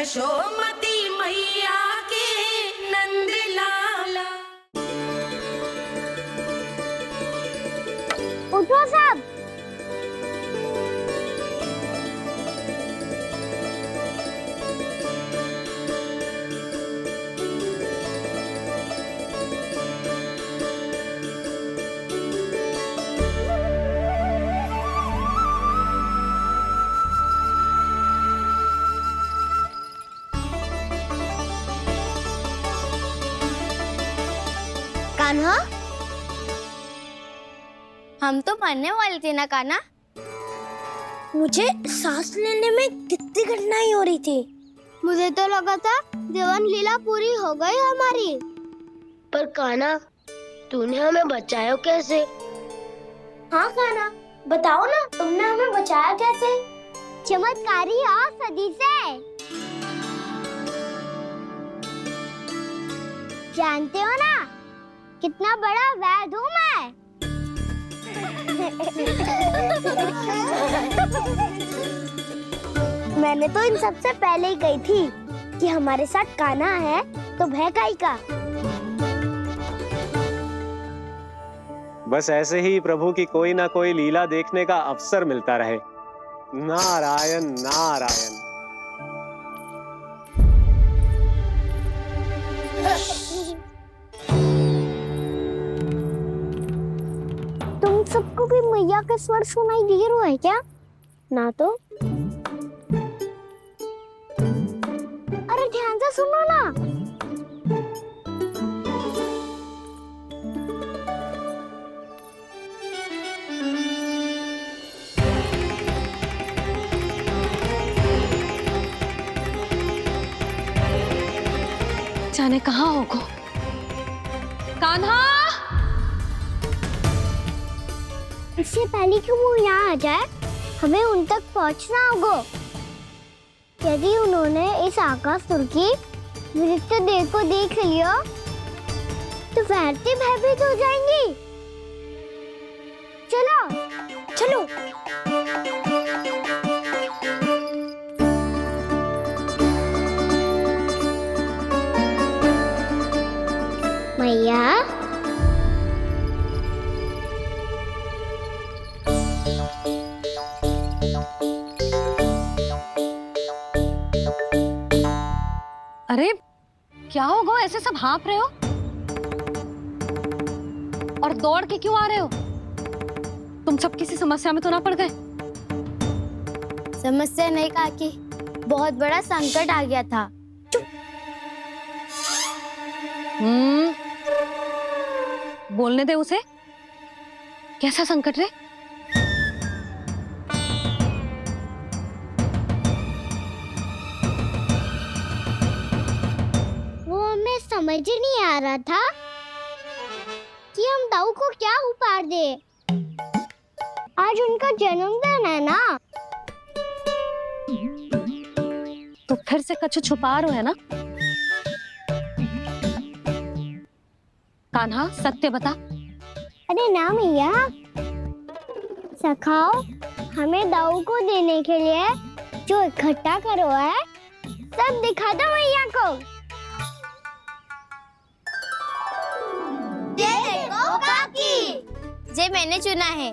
यशोमती मैया के नंद लाला। उठो सब। कान्हा, हम तो मरने वाले थे ना कान्हा। मुझे सांस लेने में कितनी कठिनाई हो रही थी। मुझे तो लगा था जीवन लीला पूरी हो गई हमारी। पर कान्हा, तूने हमें बचाया कैसे? हाँ कान्हा, बताओ ना, तुमने हमें बचाया कैसे? चमत्कारी और सदी से। जानते हो ना कितना बड़ा वैद हूँ मैं। मैंने तो इन सबसे पहले ही कही थी कि हमारे साथ कान्हा है तो भय काई का। बस ऐसे ही प्रभु की कोई ना कोई लीला देखने का अवसर मिलता रहे। नारायण नारायण। तुम सबको भी मैया के स्वर सुनाई दे रहे हैं क्या? ना तो। अरे ध्यान से सुनो ना। जाने कहाँ होगो? कान्हा! इससे पहले कि वो यहाँ आ जाए, हमें उन तक पहुँचना होगा। यदि उन्होंने इस आकासुर की नृत्य देह को देख लिया, तो वैरती भयभीत हो जाएंगी। चलो, चलो। मैया, अरे क्या होगा, ऐसे सब हाँफ रहे हो और दौड़ के क्यों आ रहे हो? तुम सब किसी समस्या में तो ना पड़ गए? समस्या नहीं काकी, बहुत बड़ा संकट आ गया था। बोलने दे उसे। कैसा संकट रे? वो हमें समझ ही नहीं आ रहा था कि हम दाऊ को क्या उपहार दे। आज उनका जन्मदिन है ना। तो फिर से कछु छुपा रहे हो है ना? कान्हा, सत्य बता। अरे ना मैया, सखाओ हमें दाऊ को देने के लिए जो इकट्ठा करो है, सब दिखा दो मैया को। ये देखो काकी, जे मैंने चुना है।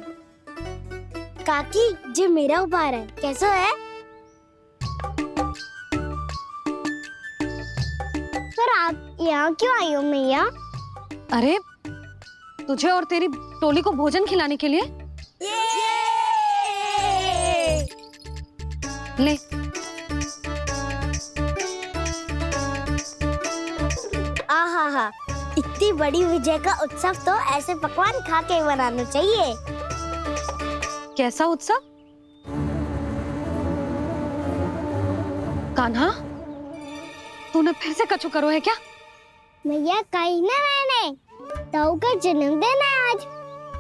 काकी, जे मेरा उपहार है, कैसा है? पर आप यहाँ क्यों आई हो मैया? अरे तुझे और तेरी टोली को भोजन खिलाने के लिए। ले। आहा, इतनी बड़ी विजय का उत्सव तो ऐसे पकवान खा के मनाना चाहिए। कैसा उत्सव? कान्हा, तूने फिर से कछु करो है क्या? मैया कहीं ना, मैंने दाऊ का जन्मदिन है आज।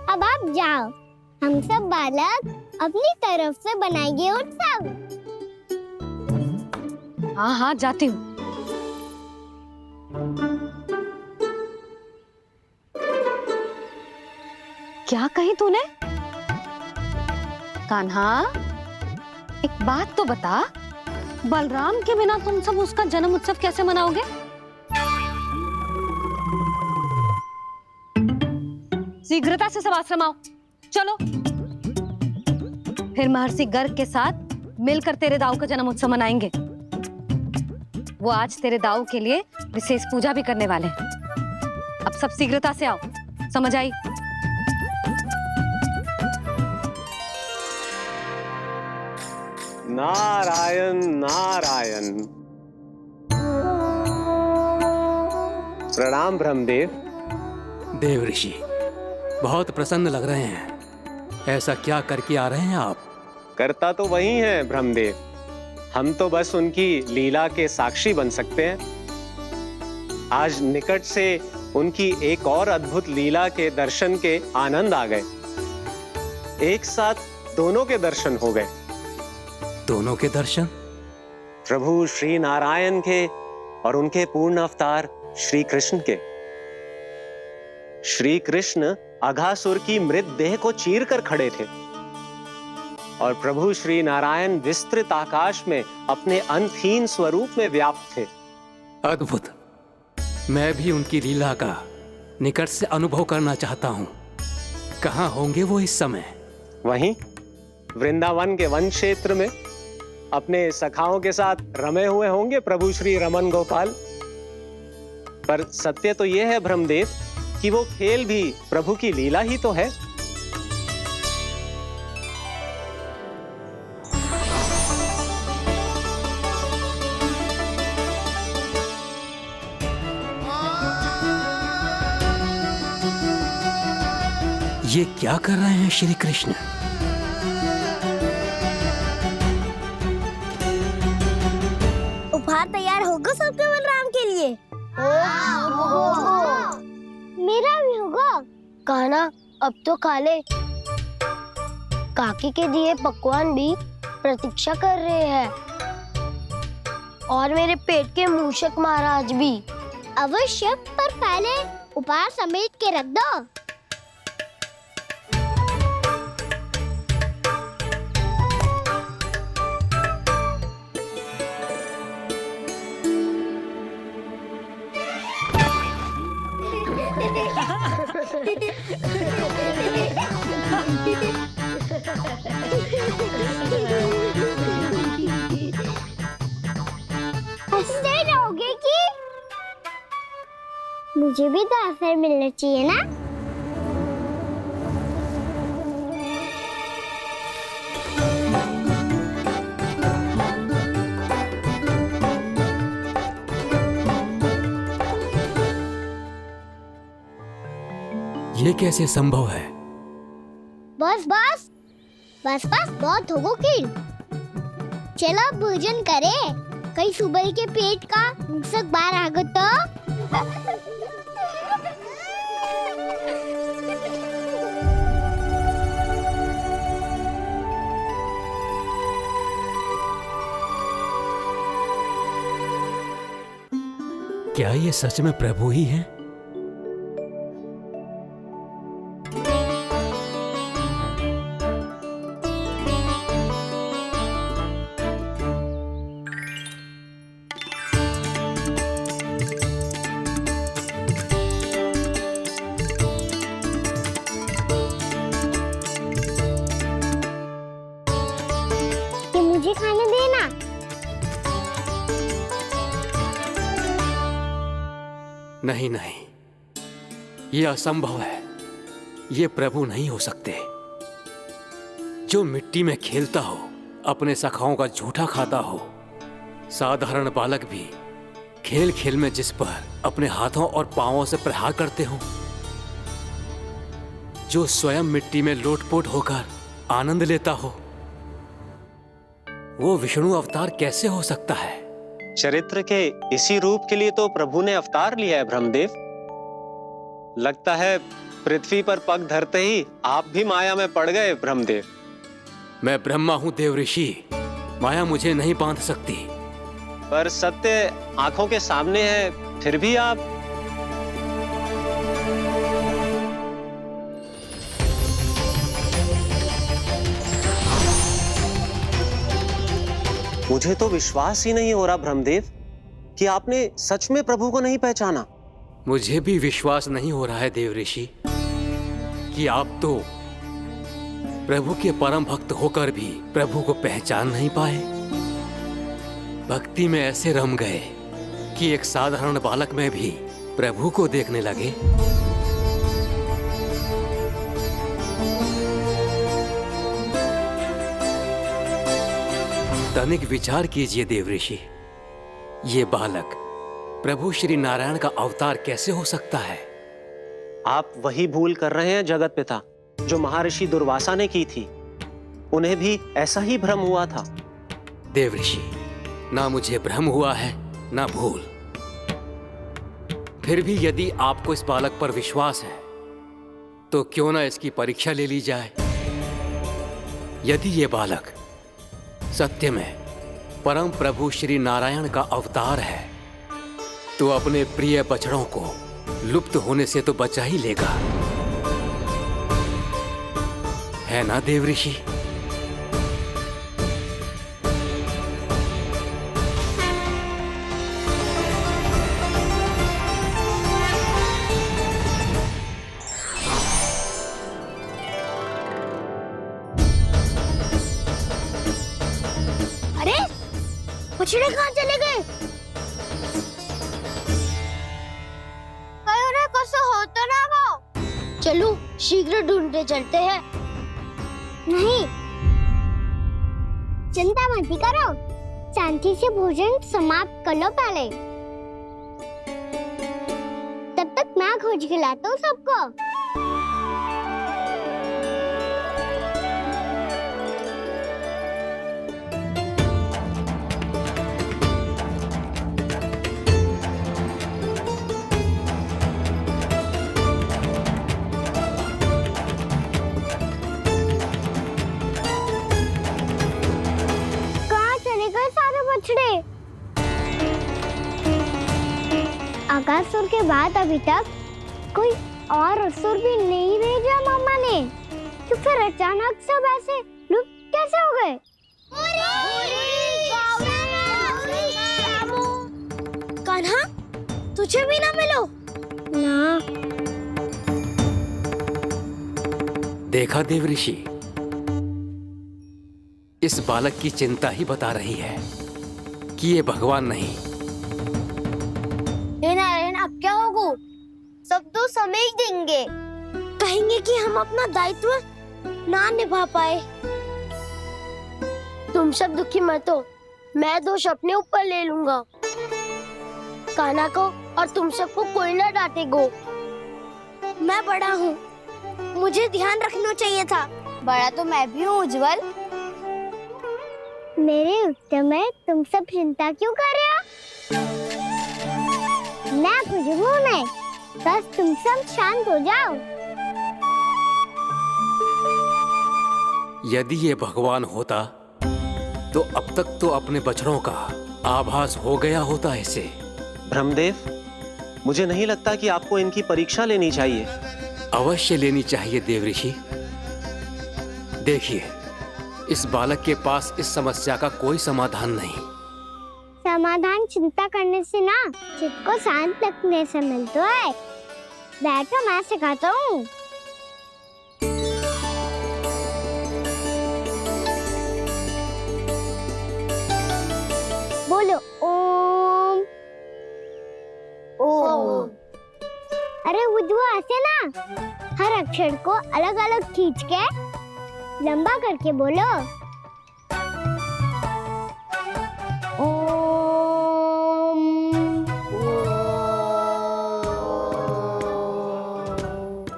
अब आप जाओ, हम सब बालक अपनी तरफ से बनाएंगे उत्सव। हाँ हाँ, जाती हूँ। क्या कही तूने? कान्हा, एक बात तो बता, बलराम के बिना तुम सब उसका जन्म उत्सव कैसे मनाओगे? शीघ्रता से सब आश्रम आओ, चलो। फिर महर्षि गर्ग के साथ मिलकर तेरे दाऊ का जन्म उत्सव मनाएंगे। वो आज तेरे दाऊ के लिए विशेष पूजा भी करने वाले हैं। अब सब शीघ्रता से आओ, समझ आई? नारायण नारायण। प्रणाम ब्रह्मदेव। देव ऋषि, बहुत प्रसन्न लग रहे हैं। ऐसा क्या करके आ रहे हैं आप? करता तो वही है ब्रह्मदेव, हम तो बस उनकी लीला के साक्षी बन सकते हैं। आज निकट से उनकी एक और अद्भुत लीला के दर्शन के आनंद आ गए। एक साथ दोनों के दर्शन हो गए। दोनों के दर्शन? प्रभु श्री नारायण के और उनके पूर्ण अवतार श्री कृष्ण के। श्री कृष्ण अघासुर की मृत देह को चीर कर खड़े थे और प्रभु श्री नारायण विस्तृत आकाश में अपने अंतहीन स्वरूप में व्याप्त थे। अद्भुत। मैं भी उनकी लीला का निकट से अनुभव करना चाहता हूँ। कहाँ होंगे वो इस समय? वहीं वृंदावन के वन क्षेत्र में अपने सखाओं के साथ रमे हुए होंगे प्रभु श्री रमन गोपाल। पर सत्य तो यह है ब्रह्मदेव कि वो खेल भी प्रभु की लीला ही तो है। ये क्या कर रहे हैं श्री कृष्ण? उपहार तैयार होगा सबके बलराम के लिए? मेरा भी होगा। कान्हा, अब तो खा ले। काकी के दिए पकवान भी प्रतीक्षा कर रहे हैं और मेरे पेट के मूषक महाराज भी। अवश्य, पर पहले उपहार समेट के रख दो। हंसते रहोगे कि? मुझे भी तो अवसर मिलना चाहिए ना। ये कैसे संभव है? बस बस बस बस, बहुत होगो किल। चलो अब भोजन करे, कहीं सुबह के पेट का मूषक बाहर आ गो तो। क्या ये सच में प्रभु ही हैं? मुझे खाने देना। नहीं नहीं, ये असंभव है। ये प्रभु नहीं हो सकते। जो मिट्टी में खेलता हो, अपने सखाओं का झूठा खाता हो, साधारण बालक भी खेल खेल में जिस पर अपने हाथों और पांवों से प्रहार करते हो, जो स्वयं मिट्टी में लोटपोट होकर आनंद लेता हो, वो विष्णु अवतार कैसे हो सकता है? चरित्र के इसी रूप के लिए तो प्रभु ने अवतार लिया है ब्रह्मदेव। लगता है पृथ्वी पर पग धरते ही आप भी माया में पड़ गए ब्रह्मदेव। मैं ब्रह्मा हूं देव ऋषि, माया मुझे नहीं बांध सकती। पर सत्य आंखों के सामने है, फिर भी आप। मुझे तो विश्वास ही नहीं हो रहा ब्रह्मदेव कि आपने सच में प्रभु को नहीं पहचाना। मुझे भी विश्वास नहीं हो रहा है देव ऋषि कि आप तो प्रभु के परम भक्त होकर भी प्रभु को पहचान नहीं पाए। भक्ति में ऐसे रम गए कि एक साधारण बालक में भी प्रभु को देखने लगे। तनिक विचार कीजिए देव ऋषि, ये बालक प्रभु श्री नारायण का अवतार कैसे हो सकता है? आप वही भूल कर रहे हैं जगत पिता जो महर्षि दुर्वासा ने की थी। उन्हें भी ऐसा ही भ्रम हुआ था। देव ऋषि, ना मुझे भ्रम हुआ है ना भूल। फिर भी यदि आपको इस बालक पर विश्वास है तो क्यों ना इसकी परीक्षा ले ली जाए। यदि ये बालक सत्य में परम प्रभु श्री नारायण का अवतार है तो अपने प्रिय बछड़ों को लुप्त होने से तो बचा ही लेगा, है ना देव ऋषि? अरे बछड़े कहाँ चले गए? कहीं कसो हो तो ना वो। चलो शीघ्र ढूंढते चलते हैं। नहीं, चिंता मत करो, शांति से भोजन समाप्त कर लो पहले। तब तक मैं खोज के लाता हूँ सबको। आकासुर के बाद अभी तक कोई और असुर भी नहीं भेजा मामा ने, तो फिर अचानक सब ऐसे लुप्त कैसे हो गए? कान्हा, तुझे भी ना मिलो ना। देखा देव ऋषि, इस बालक की चिंता ही बता रही है कि ये भगवान नहीं। हे नारायण, अब क्या होगा? सब तो समझ देंगे, कहेंगे कि हम अपना दायित्व ना निभा पाए। तुम सब दुखी मत हो, मैं दोष अपने ऊपर ले लूंगा। कान्हा को और तुम सबको कोई ना डांटेगो। मैं बड़ा हूँ, मुझे ध्यान रखना चाहिए था। बड़ा तो मैं भी हूँ उज्जवल। मेरे उत्तर में तुम सब चिंता क्यों कर रहे हो? मैं बुजुर्गों में, बस तुम सब शांत हो जाओ। यदि ये भगवान होता तो अब तक तो अपने बछड़ों का आभास हो गया होता इसे। ब्रह्मदेव, मुझे नहीं लगता कि आपको इनकी परीक्षा लेनी चाहिए। अवश्य लेनी चाहिए देव ऋषि। देखिए, इस बालक के पास इस समस्या का कोई समाधान नहीं। समाधान चिंता करने से ना, चित्त को शांत रखने से मिलता है। बैठो, मैं सिखाता हूँ। बोलो ओम। ओम। अरे उद्दू, ऐसे ना हर अक्षर को अलग अलग खींच के लंबा करके बोलो।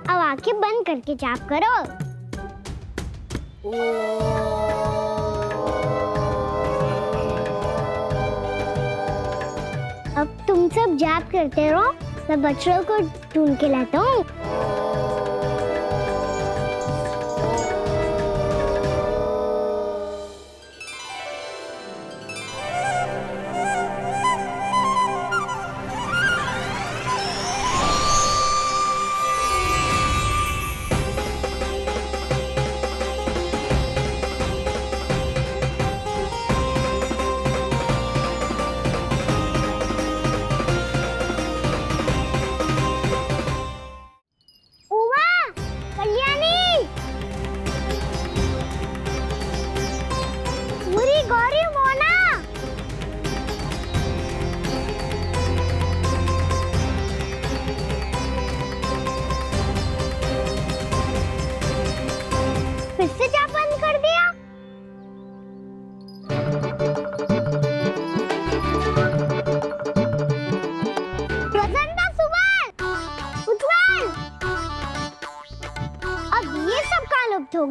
अब आंखें बंद करके जाप करो। अब तुम सब जाप करते रहो, मैं बच्चों को ढूंढ के लाता हूँ।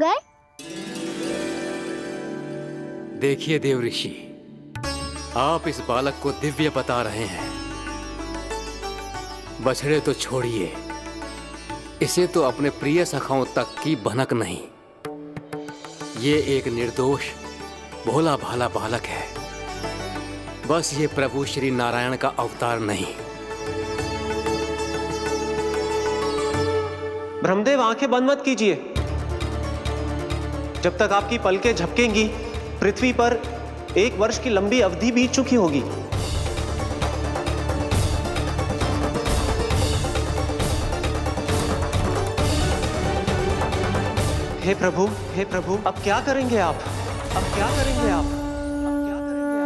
गए? देखिए देव ऋषि, आप इस बालक को दिव्य बता रहे हैं। बछड़े तो छोड़िए, इसे तो अपने प्रिय सखाओं तक की भनक नहीं। ये एक निर्दोष भोला भाला बालक है। बस ये प्रभु श्री नारायण का अवतार नहीं। ब्रह्मदेव, आंखें बंद मत कीजिए। जब तक आपकी पलकें झपकेंगी, पृथ्वी पर 1 वर्ष की लंबी अवधि बीत चुकी होगी। हे प्रभु, हे प्रभु, अब क्या करेंगे आप? अब क्या करेंगे आप? अब क्या करेंगे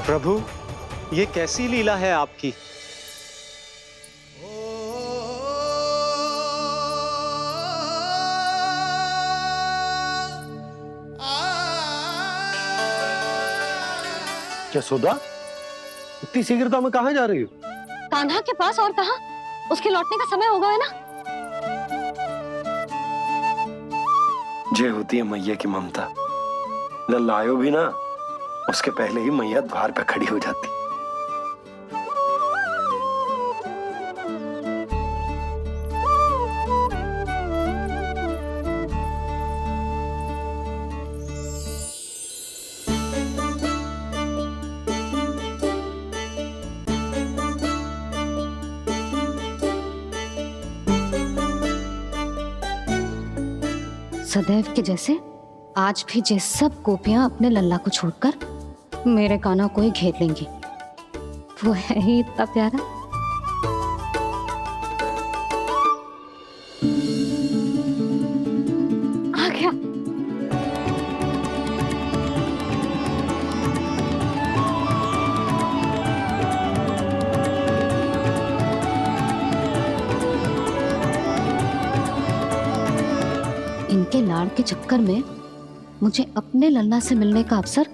प्रभु, ये कैसी लीला है आपकी? यशोदा, इतनी शीघ्रता में कहाँ जा रही हो? कान्हा के पास, और कहाँ? उसके लौटने का समय हो गया है ना। जे होती है मैया की ममता, लल्लायो भी ना, उसके पहले ही मैया द्वार पे खड़ी हो जाती। सदैव के जैसे आज भी जे सब गोपियां अपने लल्ला को छोड़कर मेरे कान्हा को ही घेर लेंगी। वो है ही इतना प्यारा। आ गया। इनके लाड़ के चक्कर में मुझे अपने लल्ला से मिलने का अवसर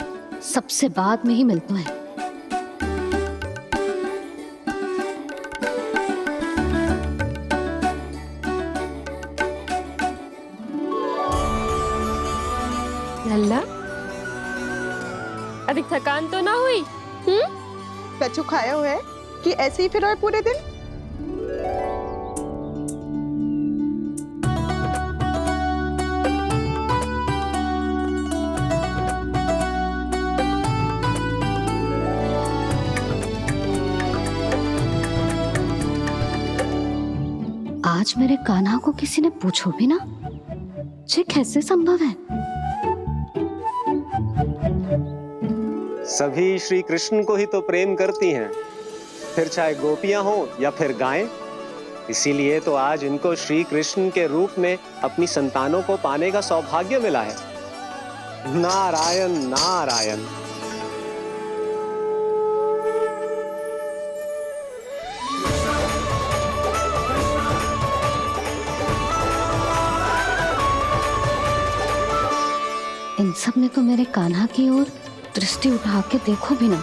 सबसे बाद में ही मिलता है। लल्ला, अभी थकान तो ना हुई? कछु खाया हुआ है कि ऐसे ही फिर रहे पूरे दिन? आज मेरे कान्हा को किसी ने पूछो भी ना, ये कैसे संभव है? सभी श्री कृष्ण को ही तो प्रेम करती हैं, फिर चाहे गोपियां हो या फिर गायें। इसीलिए तो आज इनको श्री कृष्ण के रूप में अपनी संतानों को पाने का सौभाग्य मिला है। नारायण नारायण। इन सब ने तो मेरे कान्हा की ओर दृष्टि उठा के देखो भी ना।